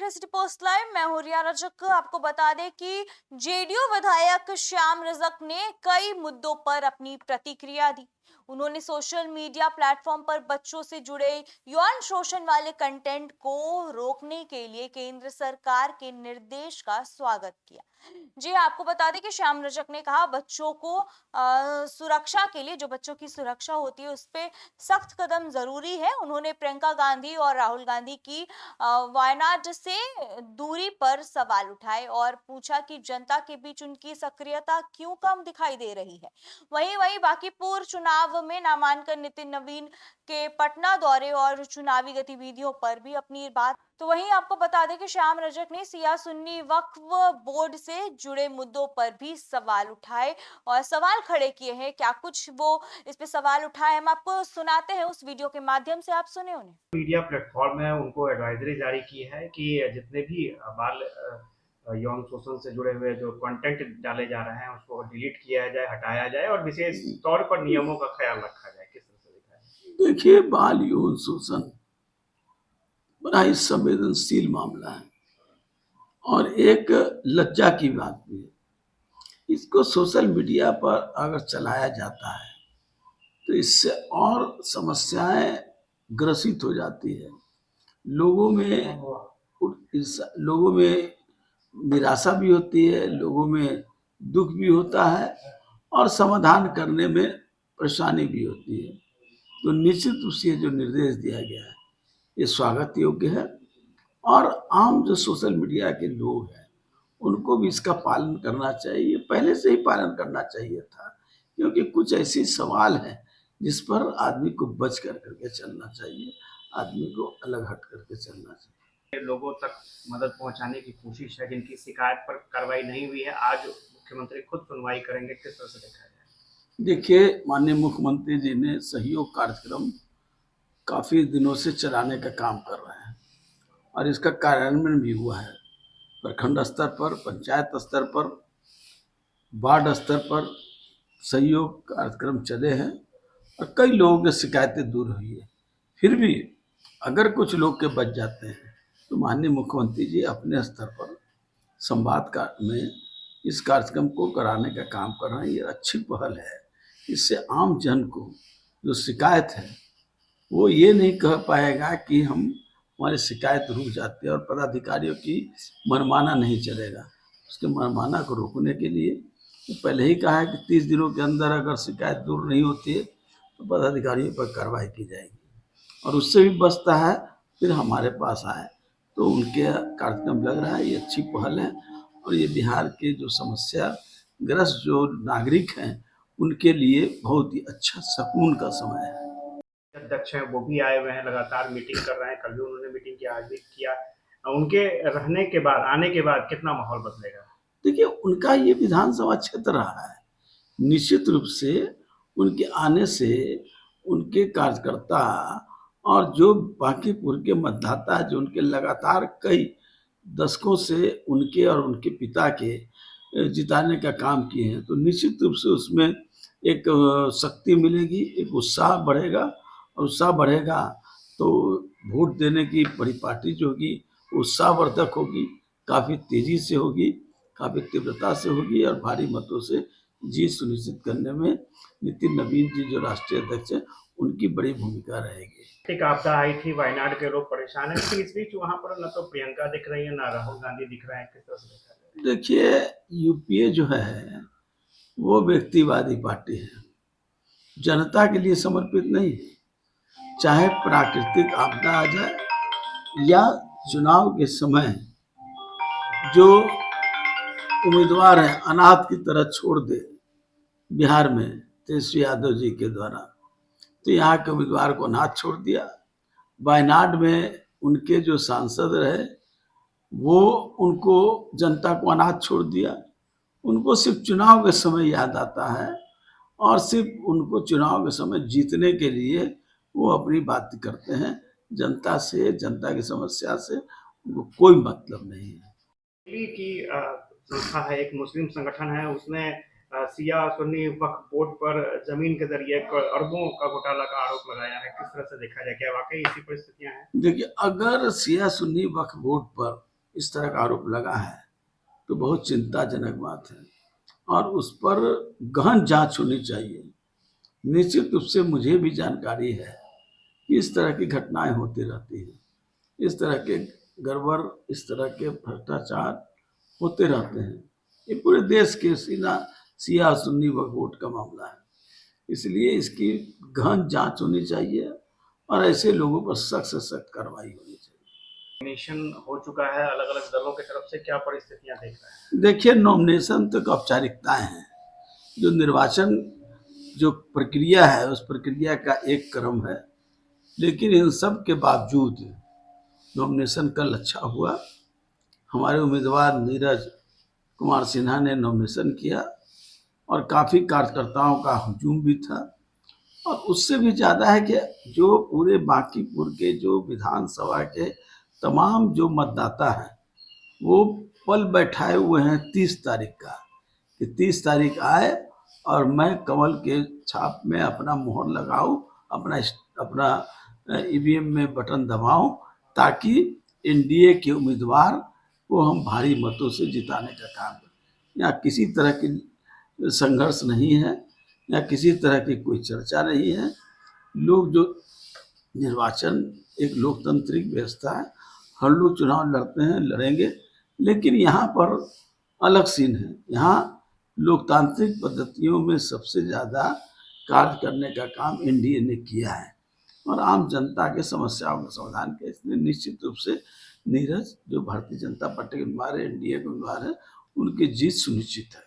देखिए city post live. मैं हूं रिया रजक। आपको बता दें कि जेडीयू विधायक श्याम रजक ने कई मुद्दों पर अपनी प्रतिक्रिया दी। उन्होंने सोशल मीडिया प्लेटफॉर्म पर बच्चों से जुड़े यौन शोषण वाले कंटेंट को रोकने के लिए केंद्र सरकार के निर्देश का स्वागत किया। जी आपको बता दें कि श्याम रजक ने कहा बच्चों को सुरक्षा के लिए, जो बच्चों की सुरक्षा होती है उस पे सख्त कदम जरूरी है। उन्होंने प्रियंका गांधी और राहुल गांधी की वायनाड से दूरी पर सवाल उठाए और पूछा कि जनता के बीच उनकी सक्रियता क्यों कम दिखाई दे रही है। वहीं वहीं बांकीपुर चुनाव में नामांकन नितिन नवीन के पटना दौरे और चुनावी गतिविधियों पर भी अपनी बात। तो वहीं आपको बता दें कि श्याम रजक ने सिया सुन्नी वक्फ बोर्ड से जुड़े मुद्दों पर भी सवाल उठाए और सवाल खड़े किए हैं। क्या कुछ वो इस पे सवाल उठाए, हम आपको सुनाते हैं उस वीडियो के माध्यम से, आप सुने उन्हें। मीडिया प्लेटफॉर्म है उनको एडवाइजरी जारी की है कि जितने भी बाल यौन शोषण से जुड़े हुए जो कंटेंट डाले जा रहे हैं उसको डिलीट किया जाए, हटाया जाए और विशेष तौर पर नियमों का ख्याल रखा जाए। किस तरह से दिखा है? देखिए, बाल यौन शोषण बड़ा ही संवेदनशील मामला है और एक लज्जा की बात भी है। इसको सोशल मीडिया पर अगर चलाया जाता है तो इससे और समस्याएं ग्रसित हो जाती है। लोगों में निराशा भी होती है, लोगों में दुख भी होता है और समाधान करने में परेशानी भी होती है। तो निश्चित रूप से जो निर्देश दिया गया है ये स्वागत योग्य है और आम जो सोशल मीडिया के लोग हैं उनको भी इसका पालन करना चाहिए। पहले से ही पालन करना चाहिए था, क्योंकि कुछ ऐसे सवाल हैं जिस पर आदमी को बच करके चलना चाहिए, आदमी को अलग हट करके चलना चाहिए। लोगों तक मदद पहुंचाने की कोशिश है, जिनकी शिकायत पर कार्रवाई नहीं हुई है, आज मुख्यमंत्री खुद सुनवाई करेंगे। किस तरह से देखा जाए? देखिए, माननीय मुख्यमंत्री जी ने सहयोग कार्यक्रम काफी दिनों से चलाने का काम कर रहे हैं और इसका कार्यान्वयन भी हुआ है। प्रखंड स्तर पर, पंचायत स्तर पर, वार्ड स्तर पर सहयोग कार्यक्रम चले हैं और कई लोगों की शिकायतें दूर हुई है। फिर भी अगर कुछ लोग के बच जाते हैं तो माननीय मुख्यमंत्री जी अपने स्तर पर संवाद का में इस कार्यक्रम को कराने का काम कर रहे हैं। ये अच्छी पहल है। इससे आम जन को जो शिकायत है वो ये नहीं कह पाएगा कि हमारी शिकायत रुक जाती है और पदाधिकारियों की मनमाना नहीं चलेगा। उसके मनमाना को रोकने के लिए तो पहले ही कहा है कि 30 दिनों के अंदर अगर शिकायत दूर नहीं होती है तो पदाधिकारियों पर कार्रवाई की जाएगी और उससे भी बचता है फिर हमारे पास आए। तो उनके कार्यक्रम लग रहा है, ये अच्छी पहल है और ये बिहार के जो समस्या ग्रस्त जो नागरिक हैं उनके लिए बहुत ही अच्छा सुकून का समय है। अध्यक्ष हैं वो भी आए हुए हैं, लगातार मीटिंग कर रहे हैं। कल भी उन्होंने मीटिंग किया, आज भी किया। उनके रहने के बाद, आने के बाद कितना माहौल बदलेगा? देखिए, उनका ये विधानसभा क्षेत्र रहा है। निश्चित रूप से उनके आने से उनके कार्यकर्ता और जो बांकीपुर के मतदाता जो उनके लगातार कई दशकों से उनके और उनके पिता के जिताने का काम किए हैं, तो निश्चित रूप से उसमें एक शक्ति मिलेगी, एक उत्साह बढ़ेगा और उत्साह बढ़ेगा तो वोट देने की परिपाटी जो होगी उत्साहवर्धक होगी, काफ़ी तेजी से होगी, काफ़ी तीव्रता से होगी और भारी मतों से जीत सुनिश्चित करने में नितिन नवीन जी जो राष्ट्रीय अध्यक्ष हैं उनकी बड़ी भूमिका रहेगी। एक आपदा आई थी, वायनाड के लोग परेशान हैं, लेकिन इस बीच वहाँ पर न तो प्रियंका दिख रही है, ना राहुल गांधी दिख रहे हैं। किस तरह से देखा जाए? देखिए, यूपीए जो है वो व्यक्तिवादी पार्टी है, जनता के लिए समर्पित नहीं है। चाहे प्राकृतिक आपदा आ जाए या चुनाव के समय जो उम्मीदवार है अनाथ की तरह छोड़ दे बिहार में तेजस्वी यादव जी के द्वारा, तो यहाँ के उम्मीदवार को अनाथ छोड़ दिया। वायनाड में उनके जो सांसद रहे वो उनको जनता को अनाथ छोड़ दिया। उनको सिर्फ चुनाव के समय याद आता है और सिर्फ उनको चुनाव के समय जीतने के लिए वो अपनी बात करते हैं। जनता से, जनता की समस्या से उनको कोई मतलब नहीं है। दिल्ली की संस्था है, एक मुस्लिम संगठन है, उसने सिया सुन्नी वक्फ बोर्ड पर जमीन के जरिए अरबों का घोटाला का आरोप लगाया है। किस तरह से देखा जाए, क्या वाकई ऐसी परिस्थितियां हैं? देखिए, अगर सिया सुन्नी वक्फ बोर्ड पर इस तरह का आरोप लगा है तो बहुत चिंताजनक बात है और उस पर गहन जांच होनी चाहिए। निश्चित रूप से मुझे भी जानकारी है कि इस तरह की घटनाएं होती रहती हैं, इस तरह के गड़बड़, इस तरह के भ्रष्टाचार होते रहते हैं। ये पूरे देश के सिया सुन्नी वोट का मामला है, इसलिए इसकी गहन जांच होनी चाहिए और ऐसे लोगों पर सख्त से सख्त कार्रवाई होनी चाहिए। नॉमिनेशन हो चुका है अलग अलग दलों की तरफ से, क्या परिस्थितियां देख रहे हैं? देखिए, नॉमिनेशन तक औपचारिकताएं हैं, जो निर्वाचन जो प्रक्रिया है उस प्रक्रिया का एक क्रम है, लेकिन इन सब के बावजूद नॉमिनेशन कल अच्छा हुआ। हमारे उम्मीदवार नीरज कुमार सिन्हा ने नॉमिनेशन किया और काफ़ी कार्यकर्ताओं का हुजूम भी था और उससे भी ज़्यादा है कि जो पूरे बांकीपुर के जो विधानसभा के तमाम जो मतदाता हैं वो पल बैठाए हुए हैं 30 तारीख का, कि 30 तारीख आए और मैं कमल के छाप में अपना मोहर लगाऊं, अपना ईवीएम में बटन दबाऊं, ताकि एनडीए के उम्मीदवार को हम भारी मतों से जिताने का काम करें। यहाँ किसी तरह की संघर्ष नहीं है, या किसी तरह की कोई चर्चा नहीं है। लोग जो निर्वाचन एक लोकतांत्रिक व्यवस्था है, हर लोग चुनाव लड़ते हैं, लड़ेंगे, लेकिन यहाँ पर अलग सीन है। यहाँ लोकतांत्रिक पद्धतियों में सबसे ज़्यादा कार्य करने का काम एनडीए ने किया है और आम जनता के समस्याओं का समाधान किया। इसलिए निश्चित रूप से नीरज जो भारतीय जनता पार्टी के उम्मीदवार है, एनडीए के उम्मीदवार है, उनकी जीत सुनिश्चित है।